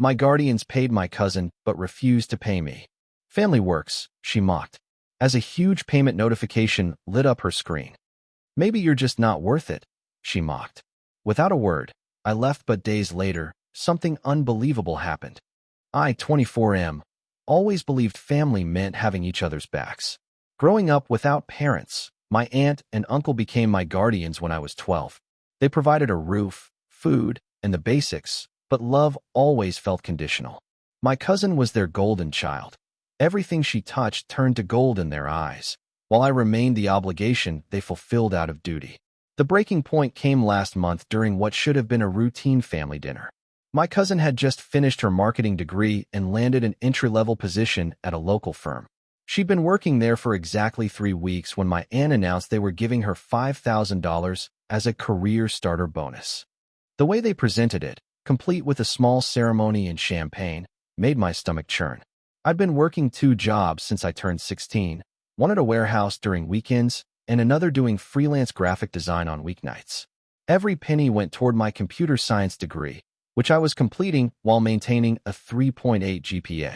My guardians paid my cousin but refused to pay me. Family works, she mocked, as a huge payment notification lit up her screen. Maybe you're just not worth it, she mocked. Without a word, I left, but days later, something unbelievable happened. I, 24M, always believed family meant having each other's backs. Growing up without parents, my aunt and uncle became my guardians when I was 12. They provided a roof, food, and the basics, but love always felt conditional. My cousin was their golden child. Everything she touched turned to gold in their eyes, while I remained the obligation they fulfilled out of duty. The breaking point came last month during what should have been a routine family dinner. My cousin had just finished her marketing degree and landed an entry-level position at a local firm. She'd been working there for exactly 3 weeks when my aunt announced they were giving her $5,000 as a career starter bonus. The way they presented it, complete with a small ceremony and champagne, made my stomach churn. I'd been working 2 jobs since I turned 16, one at a warehouse during weekends and another doing freelance graphic design on weeknights. Every penny went toward my computer science degree, which I was completing while maintaining a 3.8 GPA.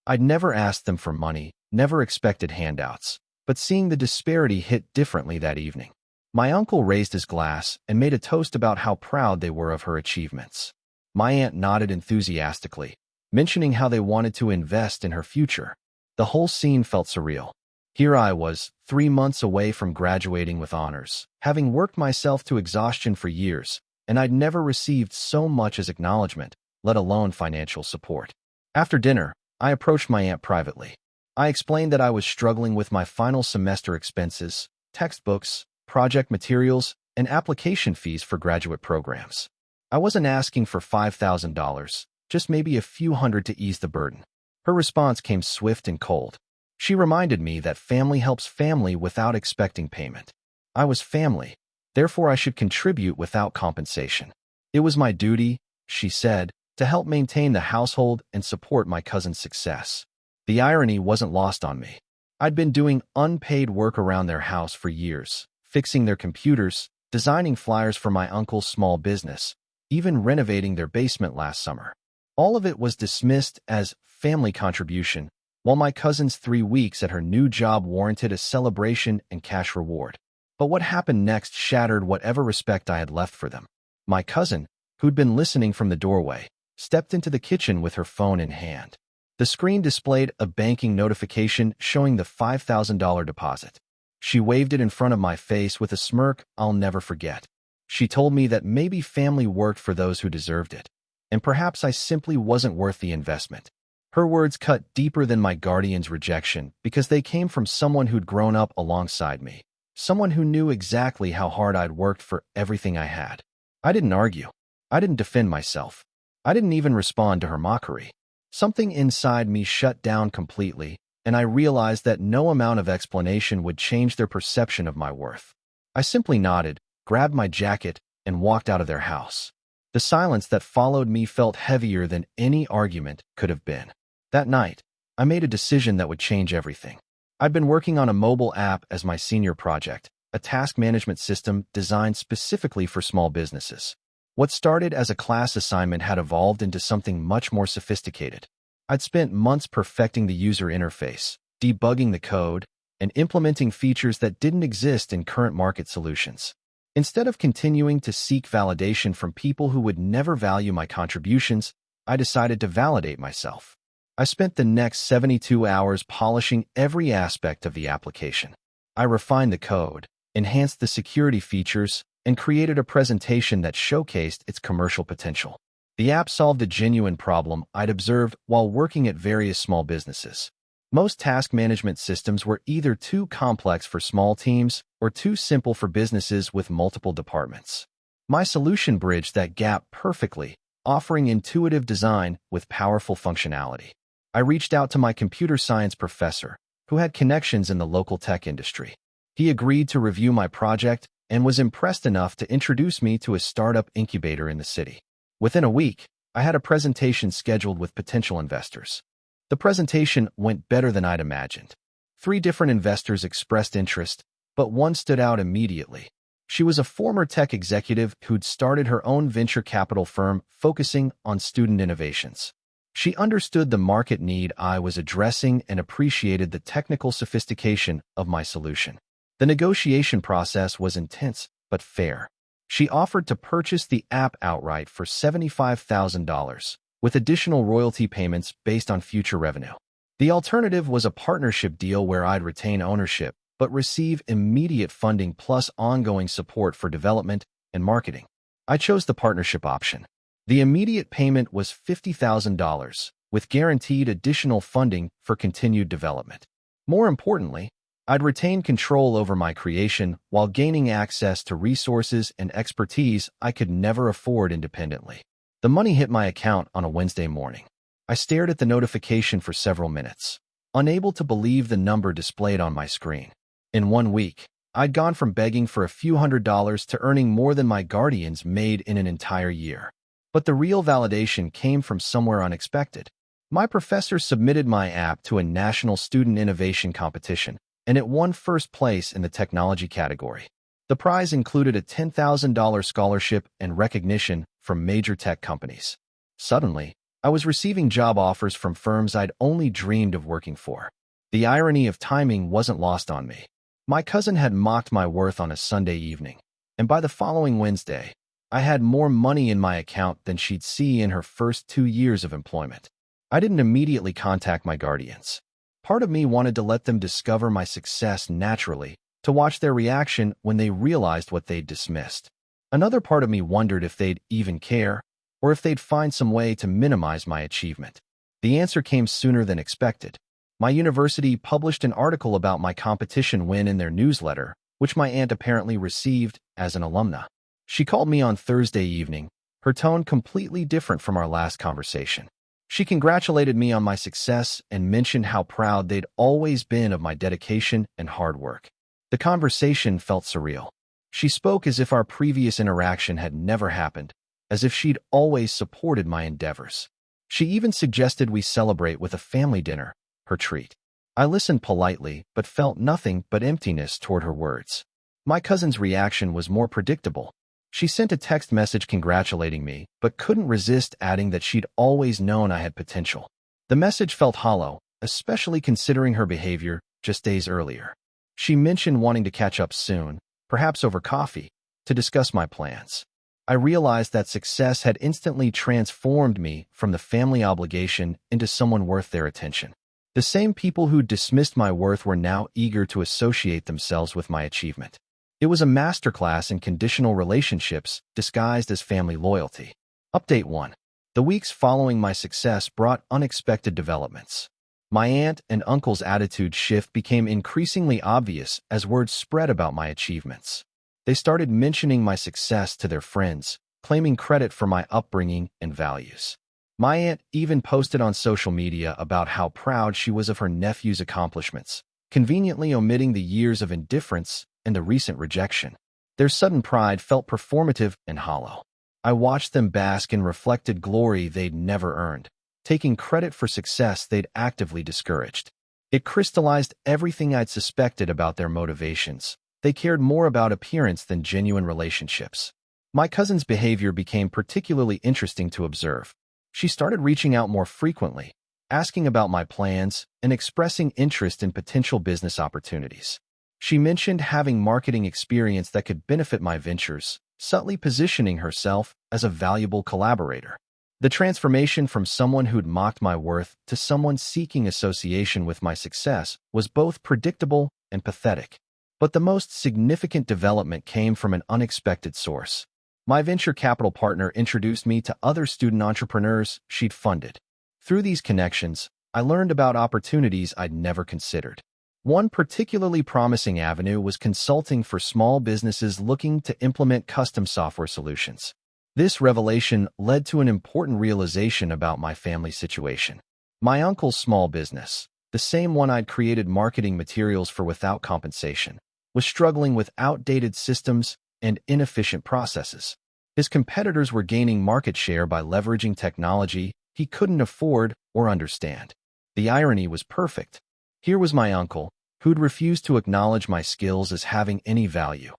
I'd never asked them for money, never expected handouts, but seeing the disparity hit differently that evening. My uncle raised his glass and made a toast about how proud they were of her achievements. My aunt nodded enthusiastically, mentioning how they wanted to invest in her future. The whole scene felt surreal. Here I was, 3 months away from graduating with honors, having worked myself to exhaustion for years, and I'd never received so much as acknowledgement, let alone financial support. After dinner, I approached my aunt privately. I explained that I was struggling with my final semester expenses, textbooks, project materials, and application fees for graduate programs. I wasn't asking for $5,000, just maybe a few hundred to ease the burden. Her response came swift and cold. She reminded me that family helps family without expecting payment. I was family, therefore I should contribute without compensation. It was my duty, she said, to help maintain the household and support my cousin's success. The irony wasn't lost on me. I'd been doing unpaid work around their house for years, fixing their computers, designing flyers for my uncle's small business, even renovating their basement last summer. All of it was dismissed as family contribution, while my cousin's 3 weeks at her new job warranted a celebration and cash reward. But what happened next shattered whatever respect I had left for them. My cousin, who'd been listening from the doorway, stepped into the kitchen with her phone in hand. The screen displayed a banking notification showing the $5,000 deposit. She waved it in front of my face with a smirk I'll never forget. She told me that maybe family worked for those who deserved it, and perhaps I simply wasn't worth the investment. Her words cut deeper than my guardian's rejection because they came from someone who'd grown up alongside me, someone who knew exactly how hard I'd worked for everything I had. I didn't argue. I didn't defend myself. I didn't even respond to her mockery. Something inside me shut down completely, and I realized that no amount of explanation would change their perception of my worth. I simply nodded, grabbed my jacket, and walked out of their house. The silence that followed me felt heavier than any argument could have been. That night, I made a decision that would change everything. I'd been working on a mobile app as my senior project, a task management system designed specifically for small businesses. What started as a class assignment had evolved into something much more sophisticated. I'd spent months perfecting the user interface, debugging the code, and implementing features that didn't exist in current market solutions. Instead of continuing to seek validation from people who would never value my contributions, I decided to validate myself. I spent the next 72 hours polishing every aspect of the application. I refined the code, enhanced the security features, and created a presentation that showcased its commercial potential. The app solved a genuine problem I'd observed while working at various small businesses. Most task management systems were either too complex for small teams or too simple for businesses with multiple departments. My solution bridged that gap perfectly, offering intuitive design with powerful functionality. I reached out to my computer science professor, who had connections in the local tech industry. He agreed to review my project and was impressed enough to introduce me to a startup incubator in the city. Within a week, I had a presentation scheduled with potential investors. The presentation went better than I'd imagined. 3 different investors expressed interest, but one stood out immediately. She was a former tech executive who'd started her own venture capital firm focusing on student innovations. She understood the market need I was addressing and appreciated the technical sophistication of my solution. The negotiation process was intense, but fair. She offered to purchase the app outright for $75,000, with additional royalty payments based on future revenue. The alternative was a partnership deal where I'd retain ownership, but receive immediate funding plus ongoing support for development and marketing. I chose the partnership option. The immediate payment was $50,000, with guaranteed additional funding for continued development. More importantly, I'd retain control over my creation while gaining access to resources and expertise I could never afford independently. The money hit my account on a Wednesday morning. I stared at the notification for several minutes, unable to believe the number displayed on my screen. In 1 week, I'd gone from begging for a few $100s to earning more than my guardians made in an entire year. But the real validation came from somewhere unexpected. My professor submitted my app to a national student innovation competition, and it won first place in the technology category. The prize included a $10,000 scholarship and recognition from major tech companies. Suddenly, I was receiving job offers from firms I'd only dreamed of working for. The irony of timing wasn't lost on me. My cousin had mocked my worth on a Sunday evening, and by the following Wednesday, I had more money in my account than she'd see in her first 2 years of employment. I didn't immediately contact my guardians. Part of me wanted to let them discover my success naturally, to watch their reaction when they realized what they'd dismissed. Another part of me wondered if they'd even care, or if they'd find some way to minimize my achievement. The answer came sooner than expected. My university published an article about my competition win in their newsletter, which my aunt apparently received as an alumna. She called me on Thursday evening, her tone completely different from our last conversation. She congratulated me on my success and mentioned how proud they'd always been of my dedication and hard work. The conversation felt surreal. She spoke as if our previous interaction had never happened, as if she'd always supported my endeavors. She even suggested we celebrate with a family dinner, her treat. I listened politely, but felt nothing but emptiness toward her words. My cousin's reaction was more predictable. She sent a text message congratulating me, but couldn't resist adding that she'd always known I had potential. The message felt hollow, especially considering her behavior just days earlier. She mentioned wanting to catch up soon, perhaps over coffee, to discuss my plans. I realized that success had instantly transformed me from the family obligation into someone worth their attention. The same people who dismissed my worth were now eager to associate themselves with my achievement. It was a masterclass in conditional relationships disguised as family loyalty. Update 1. The weeks following my success brought unexpected developments. My aunt and uncle's attitude shift became increasingly obvious as word spread about my achievements. They started mentioning my success to their friends, claiming credit for my upbringing and values. My aunt even posted on social media about how proud she was of her nephew's accomplishments, conveniently omitting the years of indifference and the recent rejection. Their sudden pride felt performative and hollow. I watched them bask in reflected glory they'd never earned, taking credit for success they'd actively discouraged. It crystallized everything I'd suspected about their motivations. They cared more about appearance than genuine relationships. My cousin's behavior became particularly interesting to observe. She started reaching out more frequently, asking about my plans and expressing interest in potential business opportunities. She mentioned having marketing experience that could benefit my ventures, subtly positioning herself as a valuable collaborator. The transformation from someone who'd mocked my worth to someone seeking association with my success was both predictable and pathetic. But the most significant development came from an unexpected source. My venture capital partner introduced me to other student entrepreneurs she'd funded. Through these connections, I learned about opportunities I'd never considered. One particularly promising avenue was consulting for small businesses looking to implement custom software solutions. This revelation led to an important realization about my family situation. My uncle's small business, the same one I'd created marketing materials for without compensation, was struggling with outdated systems and inefficient processes. His competitors were gaining market share by leveraging technology he couldn't afford or understand. The irony was perfect. Here was my uncle, who'd refused to acknowledge my skills as having any value,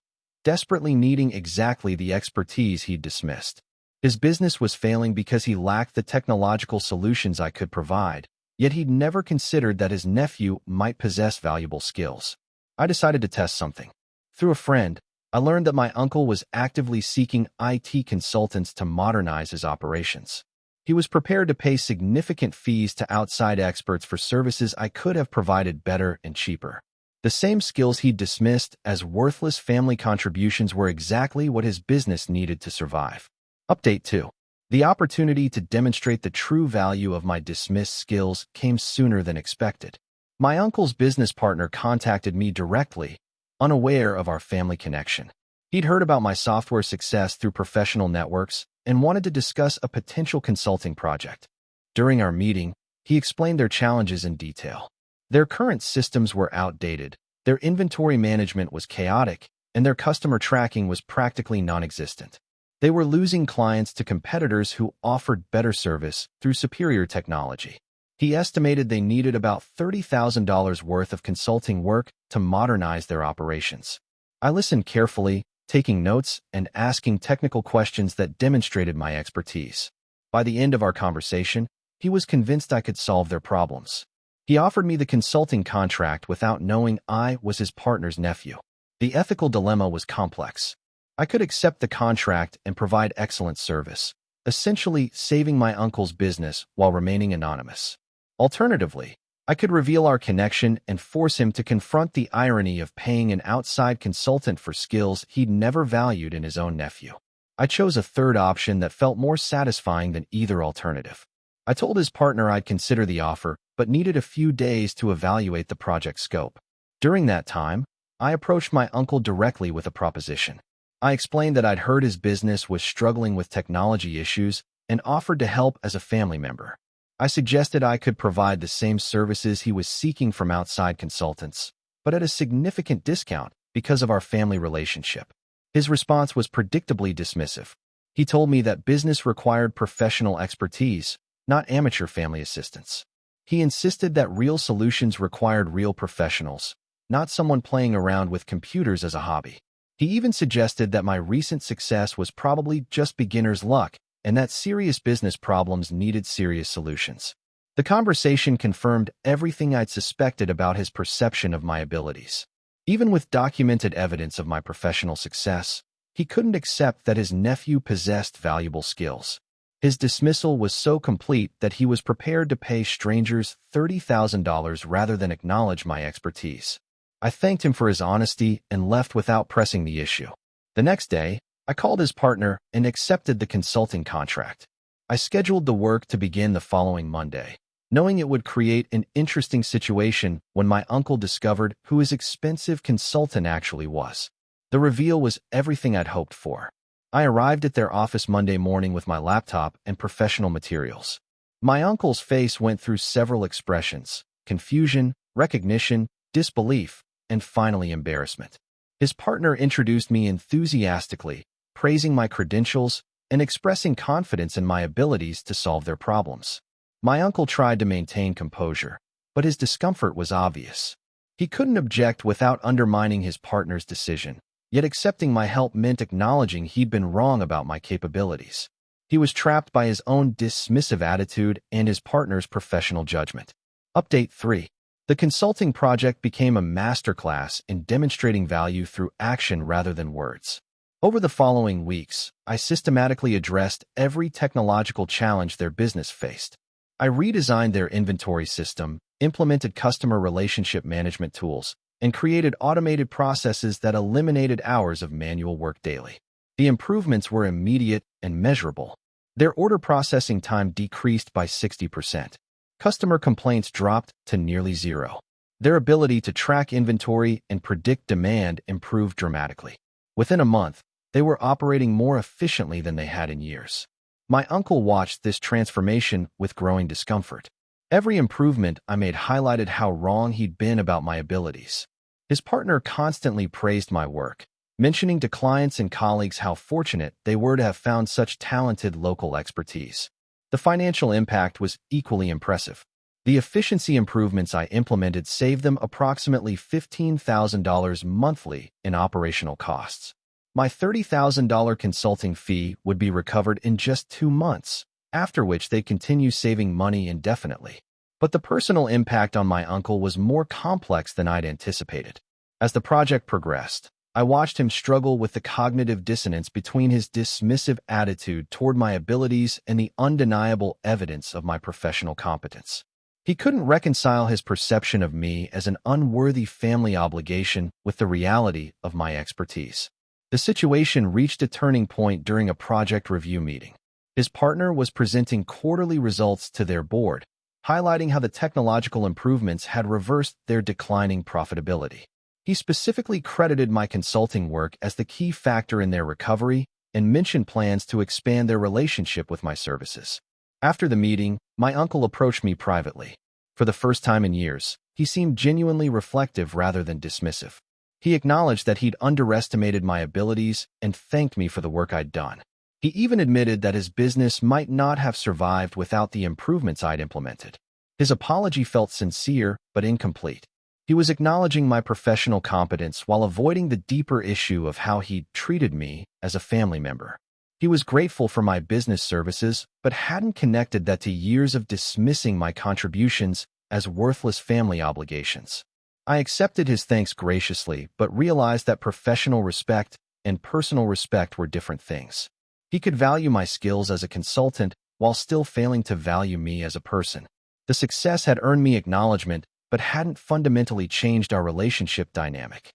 desperately needing exactly the expertise he'd dismissed. His business was failing because he lacked the technological solutions I could provide, yet he'd never considered that his nephew might possess valuable skills. I decided to test something. Through a friend, I learned that my uncle was actively seeking IT consultants to modernize his operations. He was prepared to pay significant fees to outside experts for services I could have provided better and cheaper. The same skills he'd dismissed as worthless family contributions were exactly what his business needed to survive. Update 2. The opportunity to demonstrate the true value of my dismissed skills came sooner than expected. My uncle's business partner contacted me directly, unaware of our family connection. He'd heard about my software success through professional networks and wanted to discuss a potential consulting project. During our meeting, he explained their challenges in detail. Their current systems were outdated, their inventory management was chaotic, and their customer tracking was practically non-existent. They were losing clients to competitors who offered better service through superior technology. He estimated they needed about $30,000 worth of consulting work to modernize their operations. I listened carefully, taking notes and asking technical questions that demonstrated my expertise. By the end of our conversation, he was convinced I could solve their problems. He offered me the consulting contract without knowing I was his partner's nephew. The ethical dilemma was complex. I could accept the contract and provide excellent service, essentially saving my uncle's business while remaining anonymous. Alternatively, I could reveal our connection and force him to confront the irony of paying an outside consultant for skills he'd never valued in his own nephew. I chose a third option that felt more satisfying than either alternative. I told his partner I'd consider the offer, but needed a few days to evaluate the project scope. During that time, I approached my uncle directly with a proposition. I explained that I'd heard his business was struggling with technology issues and offered to help as a family member. I suggested I could provide the same services he was seeking from outside consultants, but at a significant discount because of our family relationship. His response was predictably dismissive. He told me that business required professional expertise, not amateur family assistance. He insisted that real solutions required real professionals, not someone playing around with computers as a hobby. He even suggested that my recent success was probably just beginner's luck and that serious business problems needed serious solutions. The conversation confirmed everything I'd suspected about his perception of my abilities. Even with documented evidence of my professional success, he couldn't accept that his nephew possessed valuable skills. His dismissal was so complete that he was prepared to pay strangers $30,000 rather than acknowledge my expertise. I thanked him for his honesty and left without pressing the issue. The next day, I called his partner and accepted the consulting contract. I scheduled the work to begin the following Monday, knowing it would create an interesting situation when my uncle discovered who his expensive consultant actually was. The reveal was everything I'd hoped for. I arrived at their office Monday morning with my laptop and professional materials. My uncle's face went through several expressions: confusion, recognition, disbelief, and finally embarrassment. His partner introduced me enthusiastically, praising my credentials and expressing confidence in my abilities to solve their problems. My uncle tried to maintain composure, but his discomfort was obvious. He couldn't object without undermining his partner's decision, yet accepting my help meant acknowledging he'd been wrong about my capabilities. He was trapped by his own dismissive attitude and his partner's professional judgment. Update 3. The consulting project became a masterclass in demonstrating value through action rather than words. Over the following weeks, I systematically addressed every technological challenge their business faced. I redesigned their inventory system, implemented customer relationship management tools, and created automated processes that eliminated hours of manual work daily. The improvements were immediate and measurable. Their order processing time decreased by 60%. Customer complaints dropped to nearly zero. Their ability to track inventory and predict demand improved dramatically. Within a month, they were operating more efficiently than they had in years. My uncle watched this transformation with growing discomfort. Every improvement I made highlighted how wrong he'd been about my abilities. His partner constantly praised my work, mentioning to clients and colleagues how fortunate they were to have found such talented local expertise. The financial impact was equally impressive. The efficiency improvements I implemented saved them approximately $15,000 monthly in operational costs. My $30,000 consulting fee would be recovered in just 2 months, after which they'd continue saving money indefinitely. But the personal impact on my uncle was more complex than I'd anticipated. As the project progressed, I watched him struggle with the cognitive dissonance between his dismissive attitude toward my abilities and the undeniable evidence of my professional competence. He couldn't reconcile his perception of me as an unworthy family obligation with the reality of my expertise. The situation reached a turning point during a project review meeting. His partner was presenting quarterly results to their board, highlighting how the technological improvements had reversed their declining profitability. He specifically credited my consulting work as the key factor in their recovery and mentioned plans to expand their relationship with my services. After the meeting, my uncle approached me privately. For the first time in years, he seemed genuinely reflective rather than dismissive. He acknowledged that he'd underestimated my abilities and thanked me for the work I'd done. He even admitted that his business might not have survived without the improvements I'd implemented. His apology felt sincere but incomplete. He was acknowledging my professional competence while avoiding the deeper issue of how he'd treated me as a family member. He was grateful for my business services, but hadn't connected that to years of dismissing my contributions as worthless family obligations. I accepted his thanks graciously, but realized that professional respect and personal respect were different things. He could value my skills as a consultant while still failing to value me as a person. The success had earned me acknowledgement, but hadn't fundamentally changed our relationship dynamic.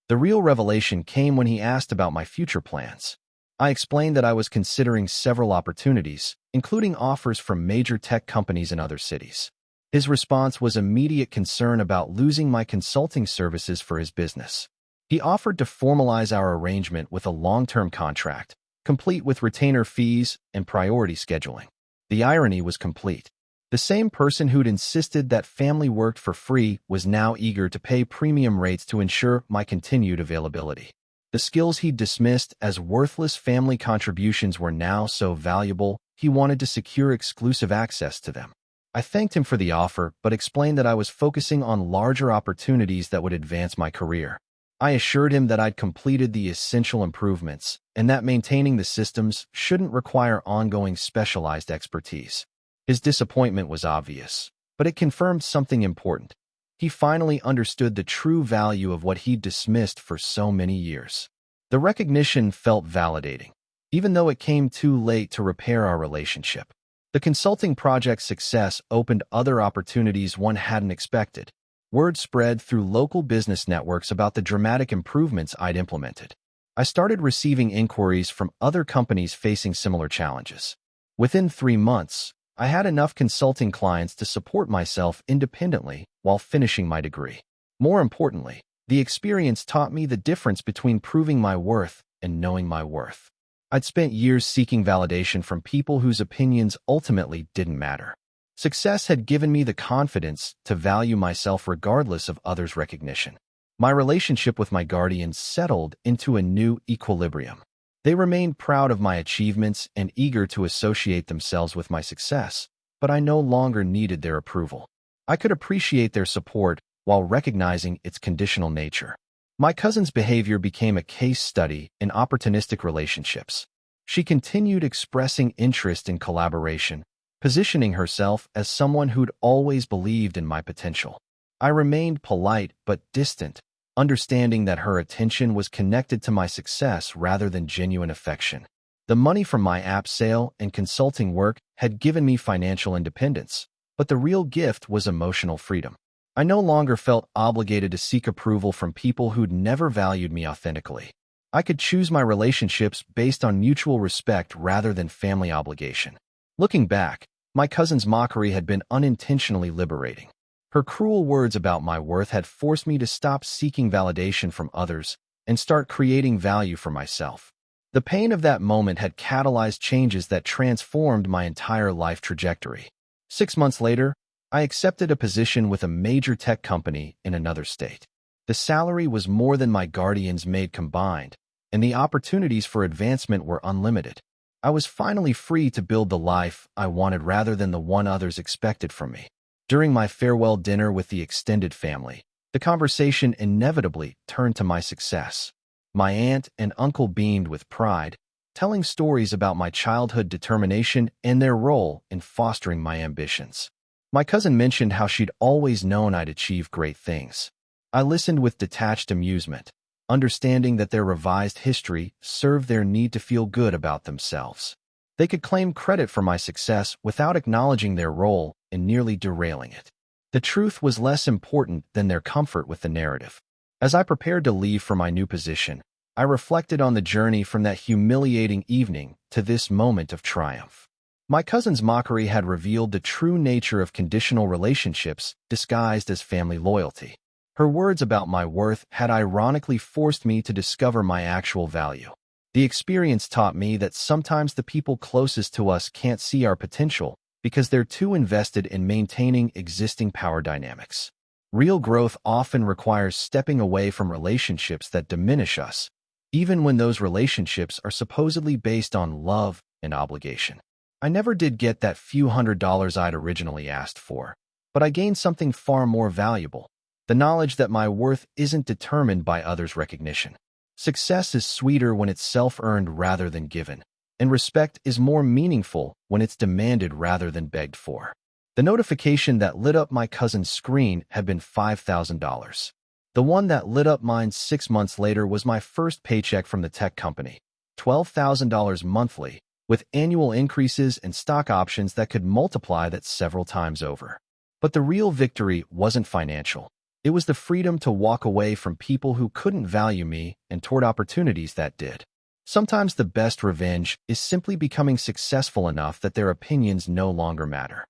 The real revelation came when he asked about my future plans. I explained that I was considering several opportunities, including offers from major tech companies in other cities. His response was immediate concern about losing my consulting services for his business. He offered to formalize our arrangement with a long-term contract, complete with retainer fees and priority scheduling. The irony was complete. The same person who'd insisted that family worked for free was now eager to pay premium rates to ensure my continued availability. The skills he'd dismissed as worthless family contributions were now so valuable, he wanted to secure exclusive access to them. I thanked him for the offer, but explained that I was focusing on larger opportunities that would advance my career. I assured him that I'd completed the essential improvements and that maintaining the systems shouldn't require ongoing specialized expertise. His disappointment was obvious, but it confirmed something important. He finally understood the true value of what he'd dismissed for so many years. The recognition felt validating, even though it came too late to repair our relationship. The consulting project's success opened other opportunities one hadn't expected. Word spread through local business networks about the dramatic improvements I'd implemented. I started receiving inquiries from other companies facing similar challenges. Within 3 months, I had enough consulting clients to support myself independently while finishing my degree. More importantly, the experience taught me the difference between proving my worth and knowing my worth. I'd spent years seeking validation from people whose opinions ultimately didn't matter. Success had given me the confidence to value myself regardless of others' recognition. My relationship with my guardians settled into a new equilibrium. They remained proud of my achievements and eager to associate themselves with my success, but I no longer needed their approval. I could appreciate their support while recognizing its conditional nature. My cousin's behavior became a case study in opportunistic relationships. She continued expressing interest in collaboration, positioning herself as someone who'd always believed in my potential. I remained polite but distant, understanding that her attention was connected to my success rather than genuine affection. The money from my app sale and consulting work had given me financial independence, but the real gift was emotional freedom. I no longer felt obligated to seek approval from people who'd never valued me authentically. I could choose my relationships based on mutual respect rather than family obligation. Looking back, my cousin's mockery had been unintentionally liberating. Her cruel words about my worth had forced me to stop seeking validation from others and start creating value for myself. The pain of that moment had catalyzed changes that transformed my entire life trajectory. 6 months later, I accepted a position with a major tech company in another state. The salary was more than my guardians made combined, and the opportunities for advancement were unlimited. I was finally free to build the life I wanted rather than the one others expected from me. During my farewell dinner with the extended family, the conversation inevitably turned to my success. My aunt and uncle beamed with pride, telling stories about my childhood determination and their role in fostering my ambitions. My cousin mentioned how she'd always known I'd achieve great things. I listened with detached amusement, understanding that their revised history served their need to feel good about themselves. They could claim credit for my success without acknowledging their role in nearly derailing it. The truth was less important than their comfort with the narrative. As I prepared to leave for my new position, I reflected on the journey from that humiliating evening to this moment of triumph. My cousin's mockery had revealed the true nature of conditional relationships disguised as family loyalty. Her words about my worth had ironically forced me to discover my actual value. The experience taught me that sometimes the people closest to us can't see our potential because they're too invested in maintaining existing power dynamics. Real growth often requires stepping away from relationships that diminish us, even when those relationships are supposedly based on love and obligation. I never did get that few $100s I'd originally asked for, but I gained something far more valuable: the knowledge that my worth isn't determined by others' recognition. Success is sweeter when it's self-earned rather than given, and respect is more meaningful when it's demanded rather than begged for. The notification that lit up my cousin's screen had been $5,000. The one that lit up mine 6 months later was my first paycheck from the tech company, $12,000 monthly, with annual increases and stock options that could multiply that several times over. But the real victory wasn't financial. It was the freedom to walk away from people who couldn't value me and toward opportunities that did. Sometimes the best revenge is simply becoming successful enough that their opinions no longer matter.